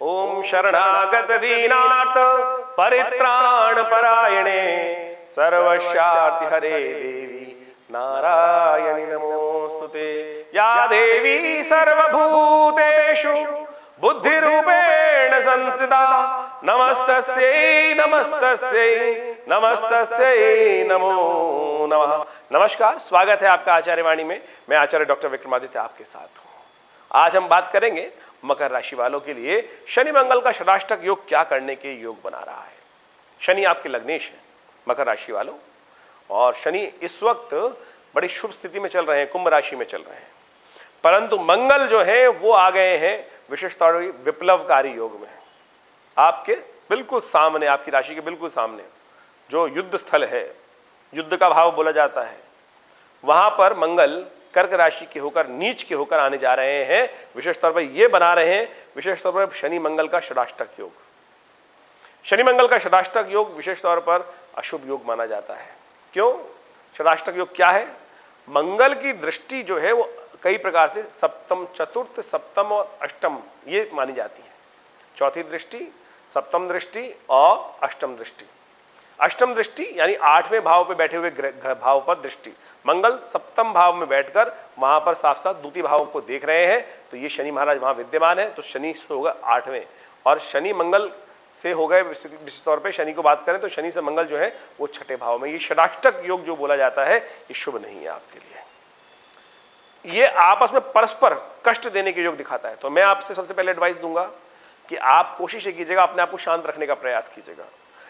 ओम शरणागत दीनार्थ परित्राण परायणे सर्वशार्ति हरे देवी नारायणी नमोस्तुते। या देवी सर्वभूतेषु बुद्धिरूपेण संस्थिता नमस्तस्यै नमस्तस्यै नमस्तस्यै नमो नमः। नमस्कार, स्वागत है आपका आचार्यवाणी में। मैं आचार्य डॉक्टर विक्रमादित्य आपके साथ हूं। आज हम बात करेंगे मकर राशि वालों के लिए शनि मंगल का षडाष्टक योग क्या करने के योग बना रहा है। शनि आपके लग्नेश है मकर राशि वालों, और शनि इस वक्त बड़ी शुभ स्थिति में चल रहे हैं, कुंभ राशि में चल रहे हैं। परंतु मंगल जो है वो आ गए हैं विशेषतौर विप्लवकारी योग में। आपके बिल्कुल सामने, आपकी राशि के बिल्कुल सामने जो युद्ध स्थल है, युद्ध का भाव बोला जाता है, वहां पर मंगल कर्क राशि के होकर, नीच के होकर आने जा रहे हैं। विशेष तौर पर ये बना रहे हैं विशेष तौर पर शनि मंगल का षडाष्टक योग। शनि मंगल का षडाष्टक योग विशेष तौर पर अशुभ योग माना जाता है। क्यों? षडाष्टक योग क्या है? मंगल की दृष्टि जो है वो कई प्रकार से सप्तम, चतुर्थ, सप्तम और अष्टम ये मानी जाती है। चौथी दृष्टि, सप्तम दृष्टि और अष्टम दृष्टि। अष्टम दृष्टि यानी 8वें भाव पे बैठे हुए भाव पर दृष्टि। मंगल सप्तम भाव में बैठकर वहां पर साफ साफ द्वितीय भाव को देख रहे हैं, तो ये शनि महाराज वहां विद्यमान है, तो शनि से होगा 8वें, और शनि मंगल से हो गए। विशेष तौर पे शनि को बात करें तो शनि से मंगल जो है वो 6ठे भाव में। ये षडाष्टक योग जो बोला जाता है ये शुभ नहीं है आपके लिए। ये आपस में परस्पर कष्ट देने के योग दिखाता है। तो मैं आपसे सबसे पहले एडवाइस दूंगा कि आप कोशिश कीजिएगा, अपने आप को शांत रखने का प्रयास कीजिएगा।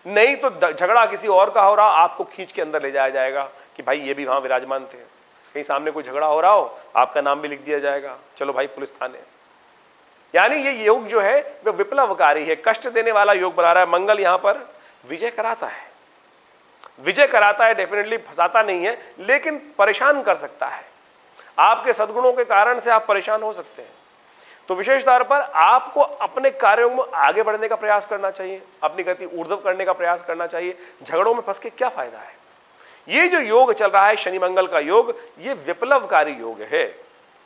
नहीं तो झगड़ा किसी और का हो रहा, आपको खींच के अंदर ले जाया जाएगा कि भाई ये भी वहां विराजमान थे। कहीं सामने कोई झगड़ा हो रहा हो, आपका नाम भी लिख दिया जाएगा, चलो भाई पुलिस थाने। यानी ये योग जो है वो विप्लवकारी है, कष्ट देने वाला योग बना रहा है। मंगल यहां पर विजय कराता है, विजय कराता है, डेफिनेटली फंसाता नहीं है, लेकिन परेशान कर सकता है। आपके सद्गुणों के कारण से आप परेशान हो सकते हैं। तो विशेष तौर पर आपको अपने कार्यों में आगे बढ़ने का प्रयास करना चाहिए, अपनी गति ऊर्ध्व करने का प्रयास करना चाहिए। झगड़ों में फंस के क्या फायदा है? ये जो योग चल रहा है शनि मंगल का योग, ये विप्लवकारी योग है।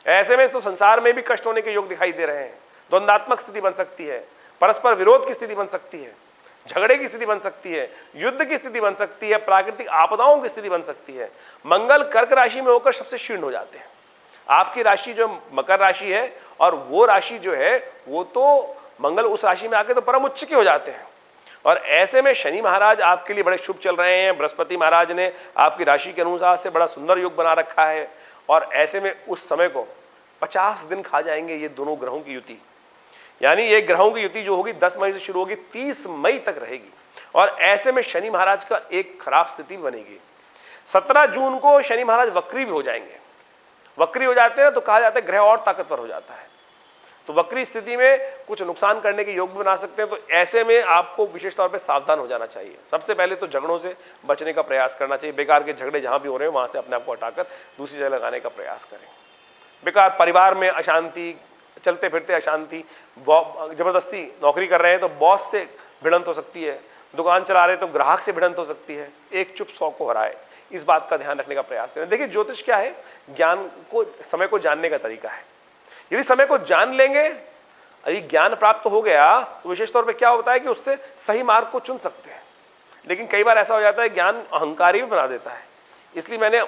ऐसे में तो संसार में भी कष्ट होने के योग दिखाई दे रहे हैं। द्वंद्वात्मक स्थिति बन सकती है, परस्पर विरोध की स्थिति बन सकती है, झगड़े की स्थिति बन सकती है, युद्ध की स्थिति बन सकती है, प्राकृतिक आपदाओं की स्थिति बन सकती है। मंगल कर्क राशि में होकर सबसे क्षीण हो जाते हैं। आपकी राशि जो मकर राशि है और वो राशि जो है वो तो मंगल उस राशि में आके तो परम उच्च के हो जाते हैं। और ऐसे में शनि महाराज आपके लिए बड़े शुभ चल रहे हैं। बृहस्पति महाराज ने आपकी राशि के अनुसार से बड़ा सुंदर योग बना रखा है, और ऐसे में उस समय को 50 दिन खा जाएंगे ये दोनों ग्रहों की युति। यानी ये ग्रहों की युति जो होगी 10 मई से शुरू होगी, 30 मई तक रहेगी। और ऐसे में शनि महाराज का एक खराब स्थिति बनेगी। 17 जून को शनि महाराज वक्री भी हो जाएंगे। वक्री हो जाते हैं तो कहा जाता है ग्रह और ताकतवर हो जाता है, तो वक्री स्थिति में कुछ नुकसान करने के योग भी बना सकते हैं। तो ऐसे में आपको विशेष तौर पे सावधान हो जाना चाहिए। सबसे पहले तो झगड़ों से बचने का प्रयास करना चाहिए। बेकार के झगड़े जहां भी हो रहे हैं वहां से अपने आप को हटाकर दूसरी जगह लगाने का प्रयास करें। बेकार परिवार में अशांति, चलते फिरते अशांति, जबरदस्ती नौकरी कर रहे हैं तो बॉस से भिड़ंत हो सकती है, दुकान चला रहे तो ग्राहक से भिड़ंत हो सकती है। एक चुप 100 को हराए, इस बात का ध्यान रखने का प्रयास करें। देखिए ज्योतिष क्या है? ज्ञान को, समय को जानने का तरीका है। यदि समय को जान लेंगे, यदि ज्ञान प्राप्त हो गया तो विशेष तौर पे क्या होता है कि उससे सही मार्ग को चुन सकते हैं। लेकिन कई बार ऐसा हो जाता है ज्ञान अहंकारी भी बना देता है। इसलिए मैंने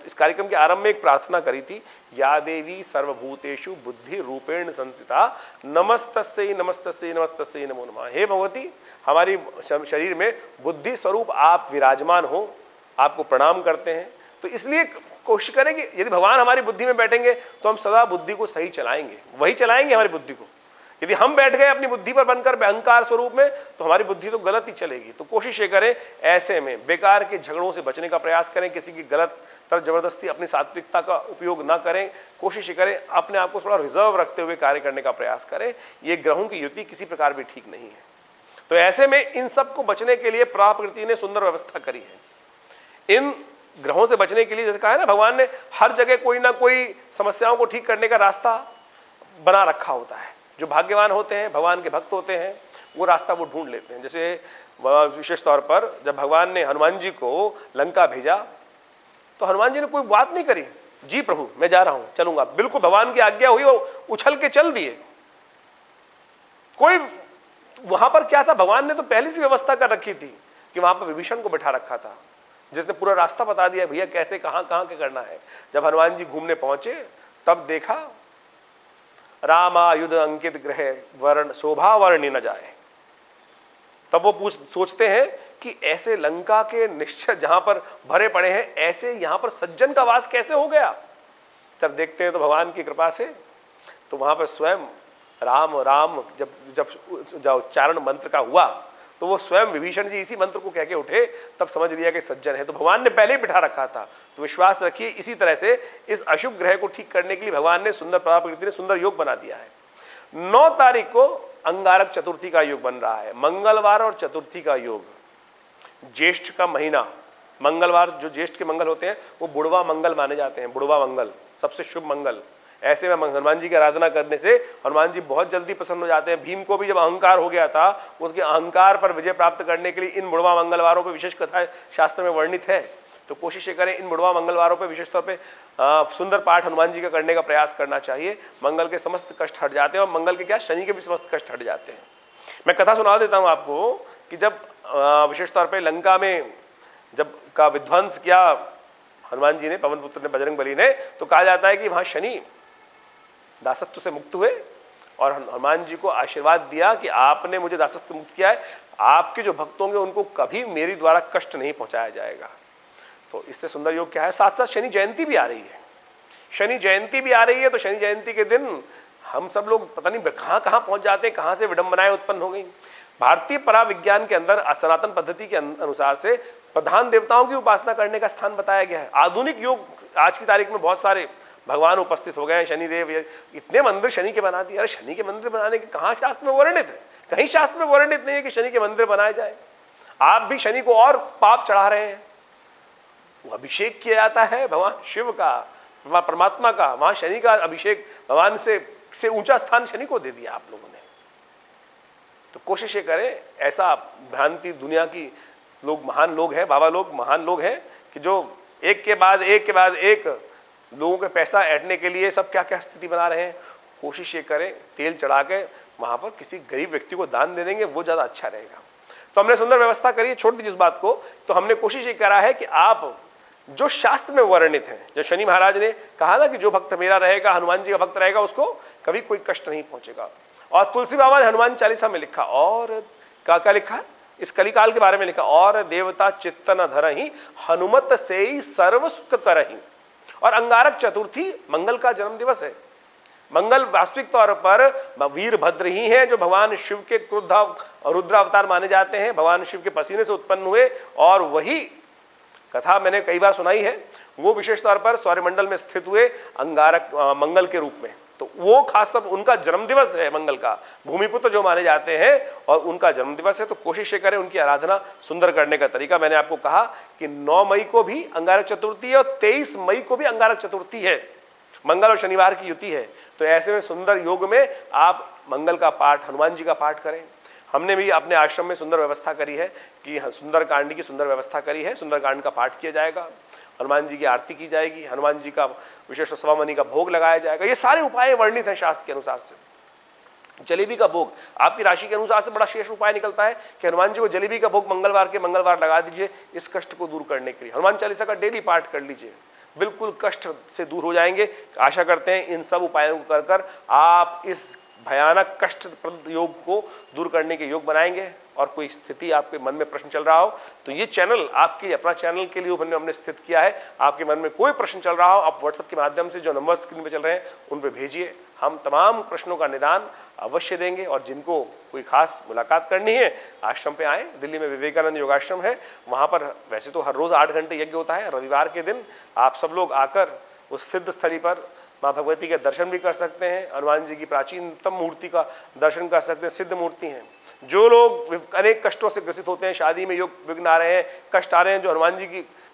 इस कार्यक्रम के आरंभ में एक प्रार्थना करी थी, या देवी सर्वभूतेषु बुद्धि रूपेण संस्थिता नमस्तस्यै नमस्तस्यै नमस्तस्यै नमो नमः। हे भगवती, हमारी शरीर में बुद्धि स्वरूप आप विराजमान हो, आपको प्रणाम करते हैं। तो इसलिए कोशिश करें कि यदि भगवान हमारी बुद्धि में बैठेंगे तो हम सदा बुद्धि को सही चलाएंगे, वही चलाएंगे हमारी बुद्धि को। यदि हम बैठ गए अपनी बुद्धि पर बनकर अहंकार स्वरूप में, तो हमारी बुद्धि तो गलत ही चलेगी। तो कोशिश ये करें ऐसे में बेकार के झगड़ों से बचने का प्रयास करें, किसी की गलत तरफ जबरदस्ती अपनी सात्विकता का उपयोग ना करें। कोशिश ये करें अपने आप को थोड़ा रिजर्व रखते हुए कार्य करने का प्रयास करें। ये ग्रहों की युति किसी प्रकार भी ठीक नहीं है। तो ऐसे में इन सब को बचने के लिए प्रकृति ने सुंदर व्यवस्था करी है। इन ग्रहों से बचने के लिए जैसे कहा है ना, भगवान ने हर जगह कोई ना कोई समस्याओं को ठीक करने का रास्ता बना रखा होता है। जो भाग्यवान होते हैं, भगवान के भक्त होते हैं, वो रास्ता वो ढूंढ लेते हैं। जैसे विशेष तौर पर जब भगवान ने हनुमान जी को लंका भेजा तो हनुमान जी ने कोई बात नहीं करी, जी प्रभु मैं जा रहा हूं, चलूंगा। बिल्कुल भगवान की आज्ञा हुई और उछल के चल दिए, कोई वहां पर क्या था, भगवान ने तो पहले से व्यवस्था कर रखी थी कि वहां पर विभीषण को बिठा रखा था, जिसने पूरा रास्ता बता दिया भैया कैसे कहां कहां के करना है। जब हनुमान जी घूमने पहुंचे तब देखा रामायुध अंकित ग्रह वर्ण शोभा वर्णि न जाए। तब वो सोचते हैं कि ऐसे लंका के निश्चय जहां पर भरे पड़े हैं, ऐसे यहां पर सज्जन का वास कैसे हो गया। तब देखते हैं तो भगवान की कृपा से तो वहां पर स्वयं राम राम जब जब उच्चारण मंत्र का हुआ तो वो स्वयं विभीषण जी इसी मंत्र को कह के उठे, तब समझ लिया कि सज्जन है। तो भगवान ने पहले ही बिठा रखा था। तो विश्वास रखिए इसी तरह से इस अशुभ ग्रह को ठीक करने के लिए भगवान ने सुंदर प्रकृति ने सुंदर योग बना दिया है। 9 तारीख को अंगारक चतुर्थी का योग बन रहा है, मंगलवार और चतुर्थी का योग। ज्येष्ठ का महीना मंगलवार, जो ज्येष्ठ के मंगल होते हैं वो बुढ़वा मंगल माने जाते हैं, बुढ़वा मंगल सबसे शुभ मंगल। ऐसे में हनुमान जी की आराधना करने से हनुमान जी बहुत जल्दी प्रसन्न हो जाते हैं। भीम को भी जब अहंकार हो गया था, उसके अहंकार पर विजय प्राप्त करने के लिए इन बुढ़वा मंगलवारों पर विशेष कथाएं शास्त्र में वर्णित है। तो कोशिश ये करें इन बुढ़वा मंगलवारों पर विशेष तौर पर सुंदर पाठ हनुमान जी का करने का प्रयास करना चाहिए। मंगल के समस्त कष्ट हट जाते हैं और मंगल के क्या, शनि के भी समस्त कष्ट हट जाते हैं। मैं कथा सुना देता हूं आपको कि जब विशेष तौर पर लंका में जब का विध्वंस किया हनुमान जी ने, पवन पुत्र ने, बजरंग बली ने, तो कहा जाता है कि वहां शनि दासत्व से मुक्त हुए और हनुमान जी को आशीर्वाद दिया कि आपने मुझे दासत्व से मुक्त किया है, आपके जो भक्त होंगे उनको कभी मेरी द्वारा कष्ट नहीं पहुंचाया जाएगा। तो इससे सुंदर योग क्या है। साथ साथ शनि जयंती भी आ रही है, शनि जयंती भी आ रही है। तो शनि जयंती के दिन हम सब लोग पता नहीं कहां कहां पहुंच जाते हैं, कहां से विडंबनाएं उत्पन्न हो गई। भारतीय पराविज्ञान के अंदर सनातन पद्धति के अनुसार से प्रधान देवताओं की उपासना करने का स्थान बताया गया है। आधुनिक योग आज की तारीख में बहुत सारे भगवान उपस्थित हो गए हैं, शनिदेव, इतने मंदिर शनि के बना दिए। अरे शनि के मंदिर बनाने के कहां शास्त्र में वर्णित है? कहीं शास्त्र में वर्णित नहीं है कि शनि के मंदिर बनाए जाए। आप भी शनि को और पाप चढ़ा रहे हैं। वो अभिषेक किया जाता है भगवान शिव का, परमात्मा का, वहां शनि का अभिषेक, भगवान से ऊंचा स्थान शनि को दे दिया आप लोगों ने। तो कोशिश ये करें, ऐसा भ्रांति दुनिया की लोग, महान लोग हैं, बाबा लोग महान लोग हैं कि जो एक के बाद एक लोगों के पैसा ऐंठने के लिए सब क्या क्या स्थिति बना रहे हैं। कोशिश ये करें तेल चढ़ा के वहां पर किसी गरीब व्यक्ति को दान दे देंगे, वो ज्यादा अच्छा रहेगा। तो हमने सुंदर व्यवस्था करी है, छोड़ दीजिए इस बात को। तो हमने कोशिश ये करा है कि आप जो शास्त्र में वर्णित है, जो शनि महाराज ने कहा ना कि जो भक्त मेरा रहेगा, हनुमान जी का भक्त रहेगा, उसको कभी कोई कष्ट नहीं पहुंचेगा। और तुलसी बाबा ने हनुमान चालीसा में लिखा, और क्या लिखा, इस कलिकाल के बारे में लिखा, और देवता चित्तन धरहि हनुमत से ही सर्व सुख करहि। और अंगारक चतुर्थी मंगल का जन्म दिवस है। मंगल वास्तविक तौर पर वीरभद्र ही हैं, जो भगवान शिव के क्रुद्ध रुद्र अवतार माने जाते हैं, भगवान शिव के पसीने से उत्पन्न हुए। और वही कथा मैंने कई बार सुनाई है, वो विशेष तौर पर सौरमंडल में स्थित हुए अंगारक मंगल के रूप में। तो वो खासतौर उनका जन्म दिवस है मंगल का, भूमिपुत्र जो माने जाते हैं, और उनका जन्म दिवस है। तो कोशिश करें उनकी आराधना सुंदर करने का तरीका। मैंने आपको कहा कि 9 मई को भी अंगारक चतुर्थी है और 23 मई को भी अंगारक चतुर्थी है। मंगल और शनिवार की युति है। तो ऐसे में सुंदर योग में आप मंगल का पाठ, हनुमान जी का पाठ करें। हमने भी अपने आश्रम में सुंदर व्यवस्था करी है कि सुंदर कांड की सुंदर व्यवस्था करी है। सुंदर कांड का पाठ किया जाएगा, हनुमान जी की आरती की जाएगी, हनुमान जी का विशेष सवामनी का भोग लगाया जाएगा। ये सारे उपाय वर्णित हैं शास्त्र के अनुसार से। जलेबी का भोग आपकी राशि के अनुसार से बड़ा शेष उपाय निकलता है कि हनुमान जी को जलेबी का भोग मंगलवार लगा दीजिए, इस कष्ट को दूर करने के लिए। हनुमान चालीसा का डेली पाठ कर लीजिए, बिल्कुल कष्ट से दूर हो जाएंगे। आशा करते हैं इन सब उपायों को कर आप इस भयानक कष्टप्रद योग को दूर करने के योग बनाएंगे। और कोई स्थिति आपके मन में प्रश्न चल रहा हो तो ये चैनल आपके अपना चैनल के लिए हमने स्थित किया है। आपके मन में कोई प्रश्न चल रहा हो, आप व्हाट्सएप के माध्यम से जो नंबर स्क्रीन पे चल रहे हैं उन पे भेजिए। हम तमाम प्रश्नों का निदान अवश्य देंगे। और जिनको कोई खास मुलाकात करनी है, आश्रम पे आए। दिल्ली में विवेकानंद योगाश्रम है, वहां पर वैसे तो हर रोज 8 घंटे यज्ञ होता है। रविवार के दिन आप सब लोग आकर उस सिद्ध स्थली पर मां भगवती के दर्शन भी कर सकते हैं, हनुमान जी की प्राचीनतम मूर्ति का दर्शन कर सकते हैं। सिद्ध मूर्ति हैं। जो लोग अनेक कष्टों से ग्रसित होते हैं, शादी में योग विघ्न आ रहे हैं, कष्ट आ रहे हैं, जो हनुमान जी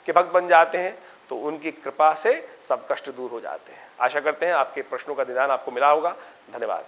के भक्त बन जाते हैं, तो उनकी कृपा से सब कष्ट दूर हो जाते हैं। आशा करते हैं आपके प्रश्नों का निदान आपको मिला होगा। धन्यवाद।